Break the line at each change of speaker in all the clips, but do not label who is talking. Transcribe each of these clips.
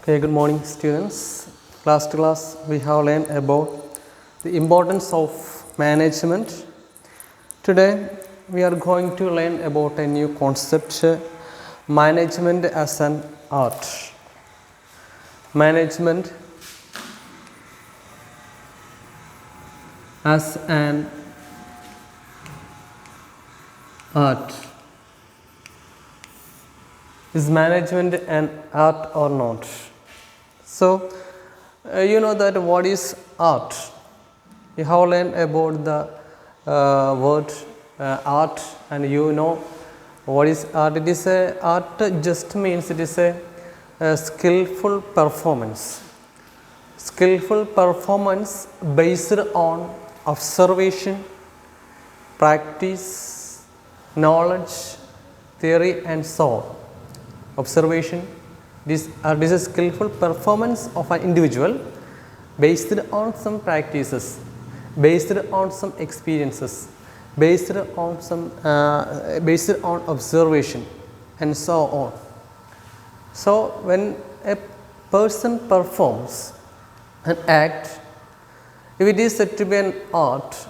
Okay, good morning students. Class to class we have learned about the importance of management. Today we are going to learn about a new concept, management as an art. Management as an art. Is management an art or not? So, you know that what is art? You have learned about the word art, and you know what is art. It is a art just means it is a skillful performance. Skillful performance based on observation, practice, knowledge, theory, and so on. Observation, this is a skillful performance of an individual based on some practices, based on some experiences, based on observation, and so on. So when a person performs an act, if it is said to be an art,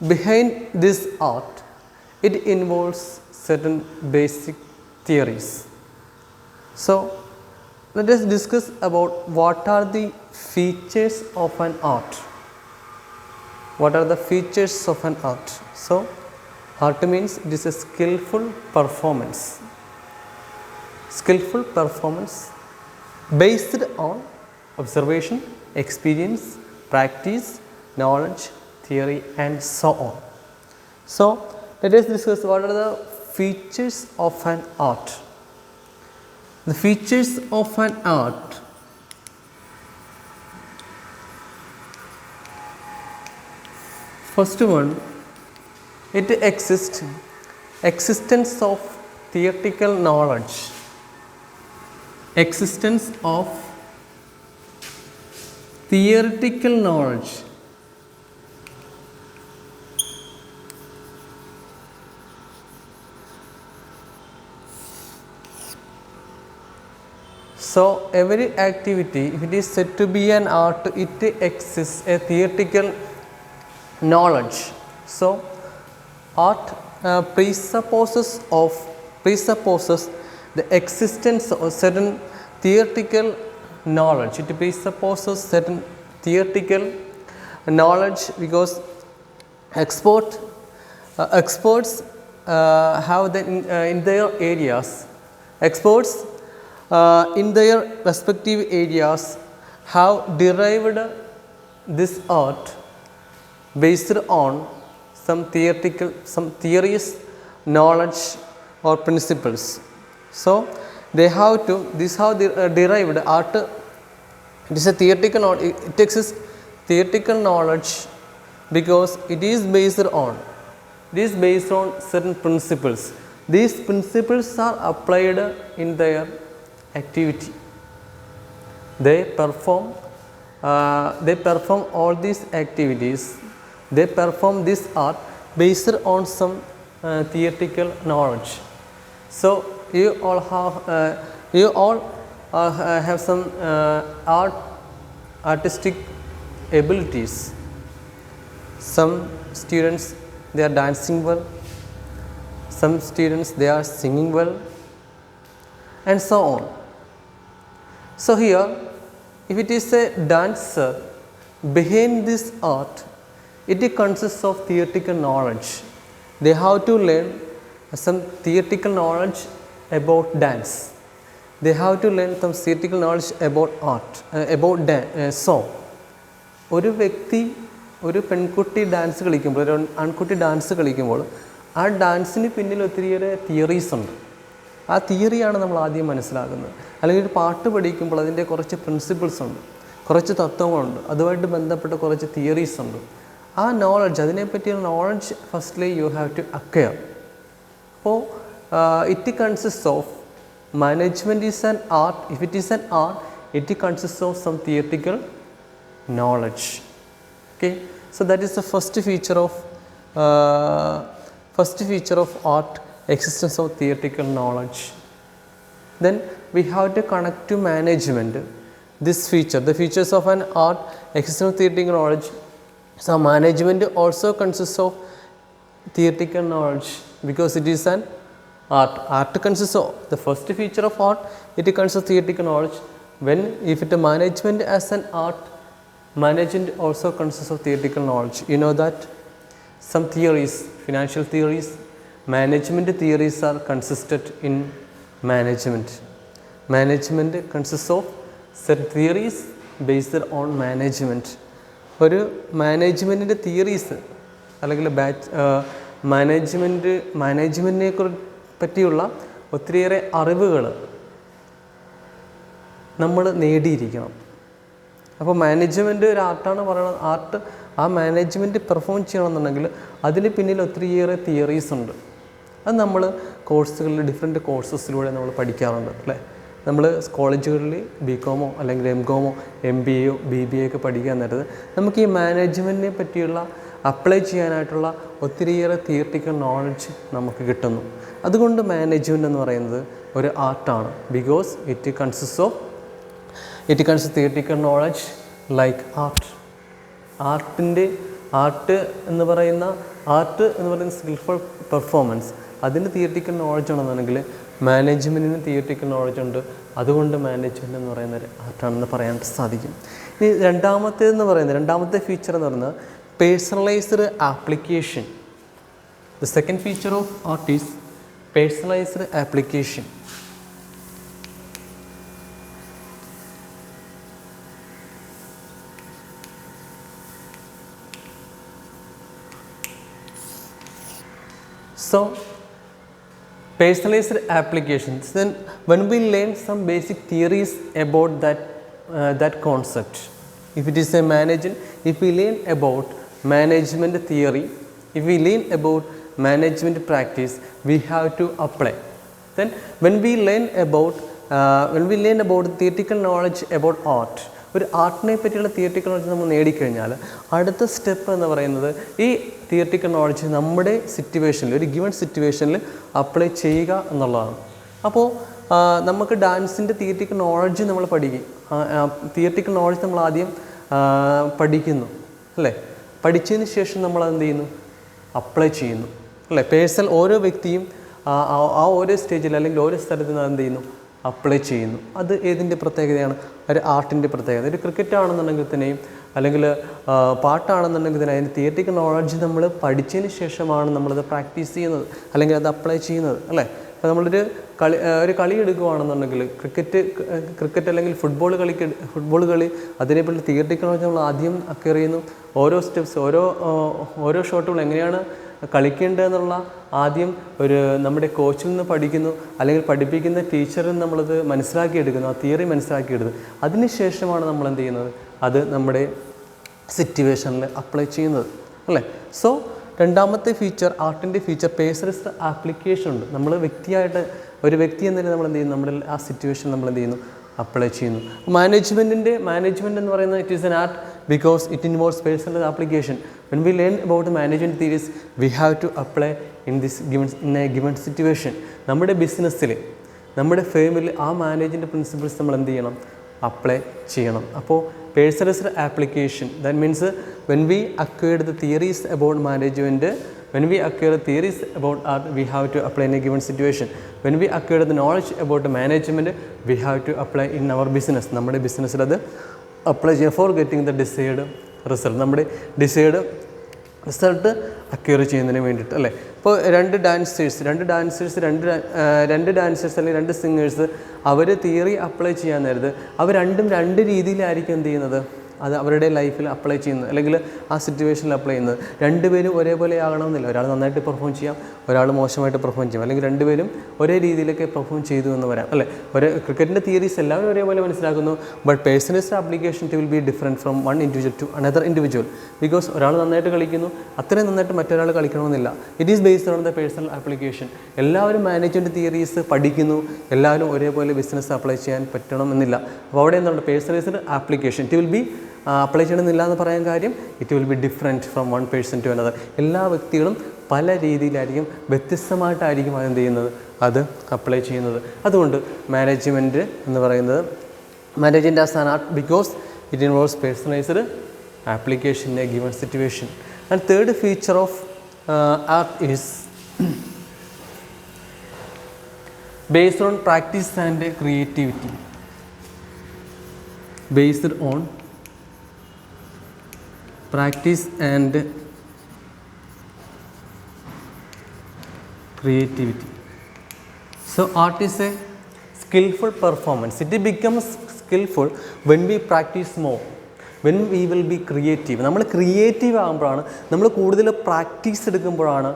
behind this art it involves certain basic theories. So let us discuss about what are the features of an art. What are the features of an art? So art means it is a skillful performance. Skillful performance based on observation, experience, practice, knowledge, theory, and so on. So let us discuss what are the features of an art. The features of an art. First one, it exists, existence of theoretical knowledge. Existence of theoretical knowledge. So every activity, if it is said to be an art, it exists a theoretical knowledge. So art presupposes the existence of certain theoretical knowledge. It presupposes certain theoretical knowledge because experts have in their areas. Experts in their respective areas have derived this art based on some theories, knowledge, or principles. So they have to, this how they derived art. It is a theoretical knowledge. It exists theoretical knowledge because it is based on certain principles. These principles are applied in their activity. They perform all these activities. They perform this art based on some theoretical knowledge. So you all have some artistic abilities. Some students they are dancing well. Some students they are singing well, and so on. So here, if it is a dancer, behind this art, it consists of theoretical knowledge. They have to learn some theoretical knowledge about dance. They have to learn some theoretical knowledge about art, about song. ഒരു വ്യക്തി ഒരു പെൺകുട്ടി dance കളിക്കുമ്പോൾ, ഒരു ആൺകുട്ടി dance കളിക്കുമ്പോൾ ആ ഡാൻസിന് പിന്നിൽ ഒത്തിരിയേറെ തിയറീസ് ഉണ്ട്. ആ തിയറിയാണ് നമ്മൾ ആദ്യം മനസ്സിലാക്കുന്നത്. അല്ലെങ്കിൽ ഒരു പാട്ട് പഠിക്കുമ്പോൾ അതിൻ്റെ കുറച്ച് പ്രിൻസിപ്പിൾസ് ഉണ്ട്, കുറച്ച് തത്വങ്ങളുണ്ട്, അതുമായിട്ട് ബന്ധപ്പെട്ട കുറച്ച് തിയറീസ് ഉണ്ട്. ആ നോളജ്, അതിനെപ്പറ്റിയുള്ള knowledge firstly you have to acquire. അപ്പോൾ it consist of management is an art. If it is an art, it consist of some theoretical knowledge. Okay, so that is the first feature of art, existence of theoretical knowledge. then we have to connect to management this feature, the features of an art external theoretical knowledge. So management also consists of theoretical knowledge because it is an art. Art consists of the first feature of art, it consists of theoretical knowledge. When if it management as an art, management also consists of theoretical knowledge. You know that some theories, financial theories, management theories are consisted in management. Management consists of certain theories based on management. ഒരു മാനേജ്മെൻറ്റിൻ്റെ theories അല്ലെങ്കിൽ മാനേജ്മെൻറ്റിനെ പറ്റിയുള്ള ഒത്തിരിയേറെ അറിവുകൾ നമ്മൾ നേടിയിരിക്കണം. അപ്പോൾ management ഒരു ആർട്ടാണ് പറയുന്നത്. Art ആ മാനേജ്മെൻറ്റ് പെർഫോം ചെയ്യണമെന്നുണ്ടെങ്കിൽ അതിന് പിന്നിൽ ഒത്തിരിയേറെ തിയറീസ് ഉണ്ട്. അത് നമ്മൾ കോഴ്സുകളിൽ ഡിഫറെൻറ്റ് കോഴ്സസിലൂടെ നമ്മൾ പഠിക്കാറുണ്ട് അല്ലേ. നമ്മൾ കോളേജുകളിൽ ബികോമോ അല്ലെങ്കിൽ എംകോമോ MBAയോ BBA ഒക്കെ പഠിക്കാൻ നേരത്ത് നമുക്ക് ഈ മാനേജ്മെൻറ്റിനെ പറ്റിയുള്ള അപ്ലൈ ചെയ്യാനായിട്ടുള്ള ഒത്തിരിയേറെ തിയറിറ്റിക്കൽ നോളജ് നമുക്ക് കിട്ടുന്നു. അതുകൊണ്ട് മാനേജ്മെൻറ്റ് എന്ന് പറയുന്നത് ഒരു ആർട്ടാണ്. Because it consist theoretical knowledge like art. Art എന്ന് പറയുന്ന സ്കിൽഫുൾ പെർഫോമൻസ്, അതിന് തിയറിറ്റിക്കൽ നോളജ് ആണെന്നുണ്ടെങ്കിൽ മാനേജ്മെൻറ്റിന് തിയറിറ്റിക്കൽ നോളജ് ഉണ്ട്. അതുകൊണ്ട് മാനേജ്മെൻറ്റ് എന്ന് പറയുന്ന ഒരു ആർട്ടാണെന്ന് പറയാൻ സാധിക്കും. ഇനി രണ്ടാമത്തെ ഫീച്ചർ എന്ന് പറയുന്നത് personalised application. The second feature of art is personalised application. So personalized applications, then when we learn some basic theories about that concept, if it is a management, if we learn about management theory, if we learn about management practice, we have to apply. Then when we learn about theoretical knowledge about art, ഒരു ആർട്ടിനെ പറ്റിയുള്ള theoretical knowledge നമ്മൾ നേടിക്കഴിഞ്ഞാൽ അടുത്ത step എന്ന് പറയുന്നത് ഈ theoretical knowledge നമ്മുടെ സിറ്റുവേഷനിൽ, ഒരു ഗിവൺ സിറ്റുവേഷനിൽ അപ്ലൈ ചെയ്യുക എന്നുള്ളതാണ്. അപ്പോൾ നമുക്ക് ഡാൻസിൻ്റെ തിയറിറ്റിക്കൽ നോളജ് നമ്മൾ പഠിക്കും. തിയറിറ്റിക്കൽ നോളജ് നമ്മൾ ആദ്യം പഠിക്കുന്നു അല്ലേ. പഠിച്ചതിന് ശേഷം നമ്മൾ എന്ത് ചെയ്യുന്നു? അപ്ലൈ ചെയ്യുന്നു അല്ലേ. ഓരോ വ്യക്തിയും ആ ഓരോ സ്റ്റേജിൽ അല്ലെങ്കിൽ ഓരോ സ്ഥലത്ത് നിന്ന് എന്ത് ചെയ്യുന്നു? അപ്ലൈ ചെയ്യുന്നു. അത് ഏതിൻ്റെ പ്രത്യേകതയാണ്? ഒരു ആർട്ടിൻ്റെ പ്രത്യേകത. ഒരു ക്രിക്കറ്റ് ആണെന്നുണ്ടെങ്കിൽ തന്നെയും അല്ലെങ്കിൽ പാട്ടാണെന്നുണ്ടെങ്കിൽ തന്നെ അതിൻ്റെ തിയറിറ്റിക്കൽ നോളജ് നമ്മൾ പഠിച്ചതിന് ശേഷമാണ് നമ്മളത് പ്രാക്ടീസ് ചെയ്യുന്നത് അല്ലെങ്കിൽ അത് അപ്ലൈ ചെയ്യുന്നത് അല്ലേ. അപ്പോൾ നമ്മളൊരു കളി എടുക്കുകയാണെന്നുണ്ടെങ്കിൽ ക്രിക്കറ്റ് അല്ലെങ്കിൽ ഫുട്ബോൾ കളി അതിനെപ്പറ്റി തിയറിറ്റിക്കൽ നോളജ് നമ്മൾ ആദ്യം അക്വയർ ചെയ്യുന്നു. ഓരോ സ്റ്റെപ്സ്, ഓരോ ഷോട്ടുകൾ എങ്ങനെയാണ് കളിക്കേണ്ടതെന്നുള്ള ആദ്യം നമ്മുടെ കോച്ചിൽ നിന്ന് പഠിക്കുന്നു, അല്ലെങ്കിൽ പഠിപ്പിക്കുന്ന ടീച്ചറിൽ നമ്മളത് മനസ്സിലാക്കിയെടുക്കുന്നു, ആ തിയറി മനസ്സിലാക്കിയെടുത്ത് അതിനുശേഷമാണ് നമ്മൾ എന്ത് ചെയ്യുന്നത്? അത് നമ്മുടെ സിറ്റുവേഷനിൽ അപ്ലൈ ചെയ്യുന്നത് അല്ലേ. സോ രണ്ടാമത്തെ ഫീച്ചർ, ആർട്ടിൻ്റെ ഫീച്ചർ പേഴ്സണലൈസ്ഡ് ആപ്ലിക്കേഷൻ ഉണ്ട്. നമ്മൾ ഒരു വ്യക്തി എന്നതിന് നമ്മൾ എന്ത് ചെയ്യുന്നു? നമ്മുടെ ആ സിറ്റുവേഷൻ നമ്മൾ എന്ത് ചെയ്യുന്നു? അപ്ലൈ ചെയ്യുന്നു. മാനേജ്മെൻറ്റ് എന്ന് പറയുന്നത് it is an art because it involves personal application. When we learn about the management theories, we have to apply in a given situation. നമ്മുടെ ബിസിനസ്സിൽ, നമ്മുടെ ഫേമിൽ ആ മാനേജ്മെൻറ്റ് പ്രിൻസിപ്പിൾസ് നമ്മൾ എന്ത് ചെയ്യണം? അപ്ലൈ ചെയ്യണം. അപ്പോൾ personalised application, that means when we acquire the theories about management, when we acquire the theories about art, we have to apply in a given situation. When we acquire the knowledge about the management, we have to apply in our business. നമ്മുടെ ബിസിനസ്സിൽ അത് apply ചെയ്യുക for getting the decide result. നമ്മുടെ decide result acquire ചെയ്യുന്നതിന് വേണ്ടിയിട്ട് അല്ലേ. ഇപ്പോൾ രണ്ട് ഡാൻസേഴ്സ് അല്ലെങ്കിൽ രണ്ട് സിംഗേഴ്സ് അവർ തിയറി അപ്ലൈ ചെയ്യാൻ നേരത്ത് അവർ രണ്ടും രണ്ട് രീതിയിലായിരിക്കും എന്ത് ചെയ്യുന്നത്? അത് അവരുടെ ലൈഫിൽ അപ്ലൈ ചെയ്യുന്നത് അല്ലെങ്കിൽ ആ സിറ്റുവേഷനിൽ അപ്ലൈ ചെയ്യുന്നത്. രണ്ടുപേരും ഒരേപോലെ ആകണമെന്നില്ല. ഒരാൾ നന്നായിട്ട് പെർഫോം ചെയ്യാം, ഒരാൾ മോശമായിട്ട് പെർഫോം ചെയ്യാം, അല്ലെങ്കിൽ രണ്ടുപേരും ഒരേ രീതിയിലൊക്കെ പെർഫോം ചെയ്തു എന്ന് വരാം അല്ലേ. ക്രിക്കറ്റിൻ്റെ തിയറീസ് എല്ലാവരും ഒരേപോലെ മനസ്സിലാക്കുന്നു. But personalised application will be different from one individual to another individual. Because ഒരാൾ നന്നായിട്ട് കളിക്കുന്നു, അത്രയും നന്നായിട്ട് മറ്റൊരാൾ കളിക്കണമെന്നില്ല. It is based on the personal application. എല്ലാവരും മാനേജ്മെൻറ്റ് തിയറീസ് പഠിക്കുന്നു, എല്ലാവരും ഒരേപോലെ ബിസിനസ് അപ്ലൈ ചെയ്യാൻ പറ്റണമെന്നില്ല. അപ്പോൾ അവിടെ എന്താണ്? Personalised application it will be apply ചെയ്യണമെന്നില്ല എന്ന് പറയാൻ കാര്യം it will be different from one person to another. എല്ലാ വ്യക്തികളും പല രീതിയിലായിരിക്കും, വ്യത്യസ്തമായിട്ടായിരിക്കും അതെന്ത് ചെയ്യുന്നത്, അത് അപ്ലൈ ചെയ്യുന്നത്. അതുകൊണ്ട് മാനേജ്മെൻറ്റ് എന്ന് പറയുന്നത് management as an art because it involves personalised application in a given situation. And third feature of art is based on practice and creativity. Based on practice and creativity. So art is a skillful performance. It becomes skillful when we practice more. When we will be creative. നമ്മൾ creative ആകുമ്പോഴാണ്, നമ്മൾ കൂടുതൽ practice എടുക്കുമ്പോഴാണ്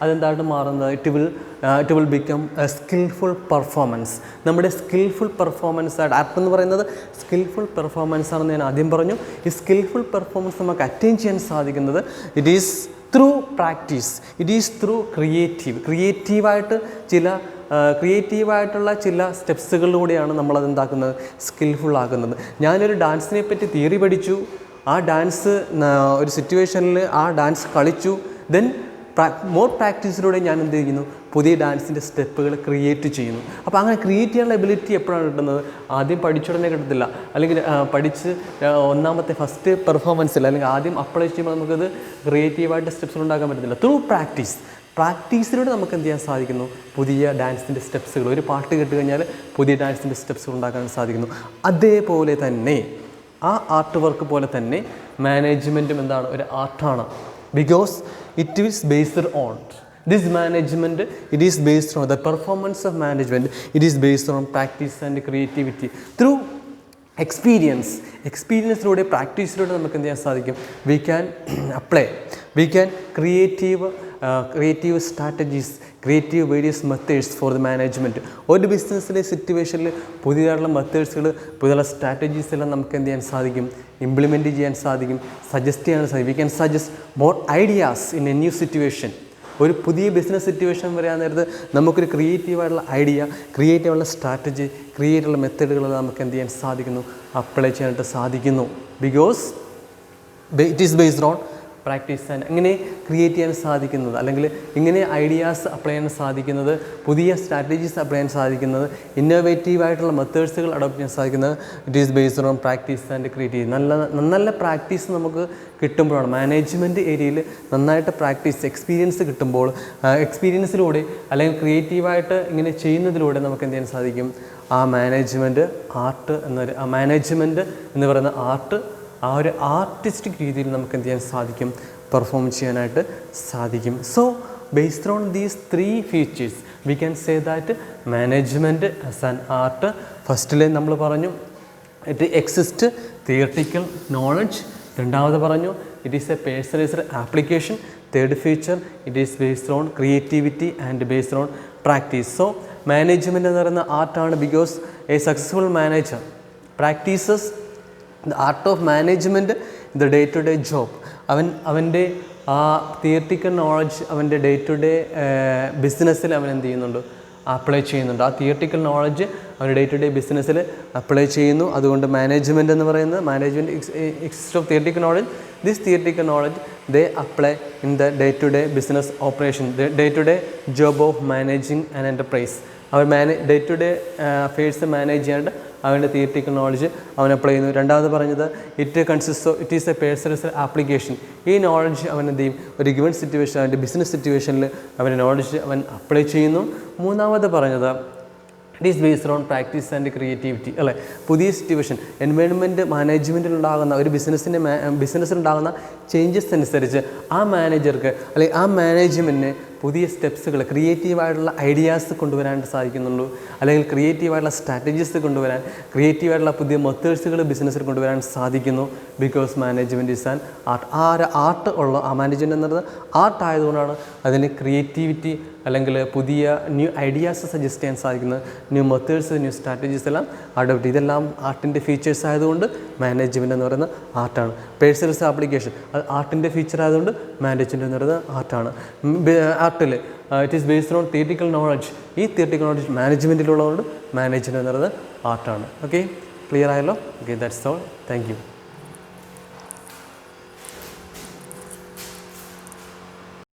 അതെന്തായിട്ട് മാറുന്നത്, it will become A skilful performance. നമ്മുടെ skilful performance ആയിട്ട് art എന്ന് പറയുന്നത് skilful performance ആണെന്ന് ഞാൻ ആദ്യം പറഞ്ഞു. ഈ സ്കിൽഫുൾ പെർഫോമൻസ് നമുക്ക് അറ്റൈൻ ചെയ്യാൻ സാധിക്കുന്നത് it is through practice, it is through ക്രിയേറ്റീവായിട്ടുള്ള ചില സ്റ്റെപ്സുകളിലൂടെയാണ് നമ്മളതെന്താക്കുന്നത്, സ്കിൽഫുള്ളാക്കുന്നത്. ഞാനൊരു ഡാൻസിനെ പറ്റി തിയറി പഠിച്ചു, ആ ഡാൻസ് ഒരു സിറ്റുവേഷനിൽ ആ ഡാൻസ് കളിച്ചു, ദെൻ മോർ പ്രാക്ടീസിലൂടെ ഞാൻ എന്ത് ചെയ്യുന്നു, പുതിയ ഡാൻസിൻ്റെ സ്റ്റെപ്പുകൾ ക്രിയേറ്റ് ചെയ്യുന്നു. അപ്പോൾ അങ്ങനെ ക്രിയേറ്റ് ചെയ്യാനുള്ള എബിലിറ്റി എപ്പോഴാണ് കിട്ടുന്നത്, ആദ്യം പഠിച്ചുടനെ കിട്ടത്തില്ല, അല്ലെങ്കിൽ പഠിച്ച് ഫസ്റ്റ് പെർഫോമൻസിൽ അല്ലെങ്കിൽ ആദ്യം അപ്ലൈ ചെയ്യുമ്പോൾ നമുക്കത് ക്രിയേറ്റീവായിട്ട് സ്റ്റെപ്സുകൾ ഉണ്ടാക്കാൻ പറ്റത്തില്ല. ത്രൂ പ്രാക്ടീസിലൂടെ നമുക്ക് എന്ത് ചെയ്യാൻ സാധിക്കുന്നു, പുതിയ ഡാൻസിൻ്റെ സ്റ്റെപ്സുകൾ, ഒരു പാട്ട് കേട്ട് കഴിഞ്ഞാൽ പുതിയ ഡാൻസിൻ്റെ സ്റ്റെപ്സുകൾ ഉണ്ടാക്കാൻ സാധിക്കുന്നു. അതേപോലെ തന്നെ ആ ആർട്ട് വർക്ക് പോലെ തന്നെ മാനേജ്മെൻറ്റും എന്താണ്, ഒരു ആർട്ടാണ്. Because it is based on this management, it is based on the performance of management, it is based on practice and creativity. Through എക്സ്പീരിയൻസിലൂടെ പ്രാക്ടീസിലൂടെ നമുക്ക് എന്ത് ചെയ്യാൻ സാധിക്കും, we can creative strategies, creative various methods for the management. ഒരു ബിസിനസ്സിലെ സിറ്റുവേഷനിൽ പുതിയതായിട്ടുള്ള മെത്തേഡ്സുകൾ, പുതിയ സ്ട്രാറ്റജീസ് എല്ലാം നമുക്ക് എന്ത് ചെയ്യാൻ സാധിക്കും, ഇംപ്ലിമെൻറ്റ് ചെയ്യാൻ സാധിക്കും, സജസ്റ്റ് ചെയ്യാൻ സാധിക്കും. We can suggest more ideas in A new situation. ഒരു പുതിയ ബിസിനസ് സിറ്റുവേഷൻ വരാൻ നേരത്ത് നമുക്കൊരു ക്രിയേറ്റീവായിട്ടുള്ള ഐഡിയ, ക്രിയേറ്റീവുള്ള സ്ട്രാറ്റജി, ക്രിയേറ്റീവുള്ള മെത്തേഡുകൾ നമുക്ക് എന്ത് ചെയ്യാൻ സാധിക്കുന്നു, അപ്ലൈ ചെയ്യാനായിട്ട് സാധിക്കുന്നു. Because it is based on practice. And ഇങ്ങനെ ക്രിയേറ്റ് ചെയ്യാൻ സാധിക്കുന്നത്, അല്ലെങ്കിൽ ഇങ്ങനെ ഐഡിയാസ് അപ്ലൈ ചെയ്യാൻ സാധിക്കുന്നത്, പുതിയ സ്ട്രാറ്റജീസ് അപ്ലൈ ചെയ്യാൻ സാധിക്കുന്നത്, ഇന്നോവേറ്റീവായിട്ടുള്ള മെത്തേഡ്സുകൾ അഡോപ്റ്റ് ചെയ്യാൻ സാധിക്കുന്നത് it is based on practice and creative. നല്ല പ്രാക്ടീസ് നമുക്ക് കിട്ടുമ്പോഴാണ്, മാനേജ്മെൻറ്റ് ഏരിയയിൽ നന്നായിട്ട് എക്സ്പീരിയൻസ് കിട്ടുമ്പോൾ, എക്സ്പീരിയൻസിലൂടെ അല്ലെങ്കിൽ ക്രിയേറ്റീവായിട്ട് ഇങ്ങനെ ചെയ്യുന്നതിലൂടെ നമുക്ക് എന്ത് ചെയ്യാൻ സാധിക്കും, ആ മാനേജ്മെൻറ്റ് എന്ന് പറയുന്ന ആർട്ട് ആ ഒരു ആർട്ടിസ്റ്റിക് രീതിയിൽ നമുക്ക് എന്ത് ചെയ്യാൻ സാധിക്കും, പെർഫോം ചെയ്യാനായിട്ട് സാധിക്കും. So based on these 3 features we can say that management as an art. ഫസ്റ്റിലെ നമ്മൾ പറഞ്ഞു ഇറ്റ് എക്സിസ്റ്റ് തിയറിറ്റിക്കൽ നോളജ്. രണ്ടാമത് പറഞ്ഞു it is a personalised application. Third feature it is based on creativity and based on practice. So management എന്ന് പറയുന്ന ആർട്ടാണ്. Because a successful manager practises the art of management in the day to day job. അവൻ്റെ ആ theoretical knowledge അവൻ്റെ day to day ബിസിനസ്സിൽ അവൻ എന്ത് ചെയ്യുന്നുണ്ട്, അപ്ലൈ ചെയ്യുന്നുണ്ട്. ആ തിയറിറ്റിക്കൽ നോളജ് അവൻ്റെ ഡേ ടു ഡേ ബിസിനസ്സിൽ അപ്ലൈ ചെയ്യുന്നു. അതുകൊണ്ട് മാനേജ്മെൻറ്റ് എന്ന് പറയുന്നത് exist of theoretical knowledge. This theoretical knowledge they apply in the day to day business operation, the day to day job of managing an enterprise. അവർ day to day affairs manage ചെയ്യാണ്ട് അവൻ്റെ theoretical knowledge അവൻ apply ചെയ്യുന്നു. രണ്ടാമത് പറഞ്ഞത് it is a personal application. ഈ knowledge അവൻ എന്ത് ചെയ്യും, ഒരു ഗിവൺ സിറ്റുവേഷൻ, അവൻ്റെ ബിസിനസ് സിറ്റുവേഷനിൽ അവൻ്റെ നോളജ് അവൻ അപ്ലൈ ചെയ്യുന്നു. മൂന്നാമത് പറഞ്ഞത് it is based on practice and creativity, അല്ലേ. പുതിയ സിറ്റുവേഷൻ, എൻവയോൺമെൻറ്റ് മാനേജ്മെൻറ്റിലുണ്ടാകുന്ന ഒരു ബിസിനസ്സിലുണ്ടാകുന്ന ചേഞ്ചസ് അനുസരിച്ച് ആ മാനേജർക്ക് അല്ലെങ്കിൽ ആ മാനേജ്മെൻറ്റിന് പുതിയ സ്റ്റെപ്സുകൾ, ക്രിയേറ്റീവായിട്ടുള്ള ഐഡിയാസ് കൊണ്ടുവരാനായിട്ട് സാധിക്കുന്നുള്ളൂ, അല്ലെങ്കിൽ ക്രിയേറ്റീവായിട്ടുള്ള സ്ട്രാറ്റജീസ് കൊണ്ടുവരാൻ, ക്രിയേറ്റീവായിട്ടുള്ള പുതിയ മെത്തേഡ്സുകൾ ബിസിനസ്സിൽ കൊണ്ടുവരാൻ സാധിക്കുന്നു. Because management is an art. ആ ഒരു ആർട്ട് ആ മാനേജ്മെൻറ്റ് എന്നത് ആർട്ട് ആയതുകൊണ്ടാണ് അതിന് ക്രിയേറ്റിവിറ്റി അല്ലെങ്കിൽ പുതിയ ന്യൂ ഐഡിയാസ് സജസ്റ്റ് ചെയ്യാൻ സാധിക്കുന്നത്, ന്യൂ മെത്തേഡ്സ്, ന്യൂ സ്ട്രാറ്റജീസ് എല്ലാം അഡോപ്റ്റ്. ഇതെല്ലാം ആർട്ടിൻ്റെ ഫീച്ചേഴ്സ് ആയതുകൊണ്ട് മാനേജ്മെൻറ്റ് എന്ന് പറയുന്ന ആർട്ടാണ്. പേഴ്സണൽസ് ആപ്ലിക്കേഷൻ അത് ആർട്ടിൻ്റെ ഫീച്ചർ ആയതുകൊണ്ട് മാനേജ്മെൻറ്റ് എന്ന് പറയുന്നത് ആർട്ടാണ്. ആർട്ടിൽ it is based on theoretical knowledge. ഈ തിയറിറ്റിക്കൽ നോളജ് മാനേജ്മെൻറ്റിലുള്ളതുകൊണ്ട് മാനേജ്മെൻറ്റ് എന്ന് പറയുന്നത് ആർട്ടാണ്. ഓക്കെ, ക്ലിയർ ആയല്ലോ? Okay, that's all. Thank U.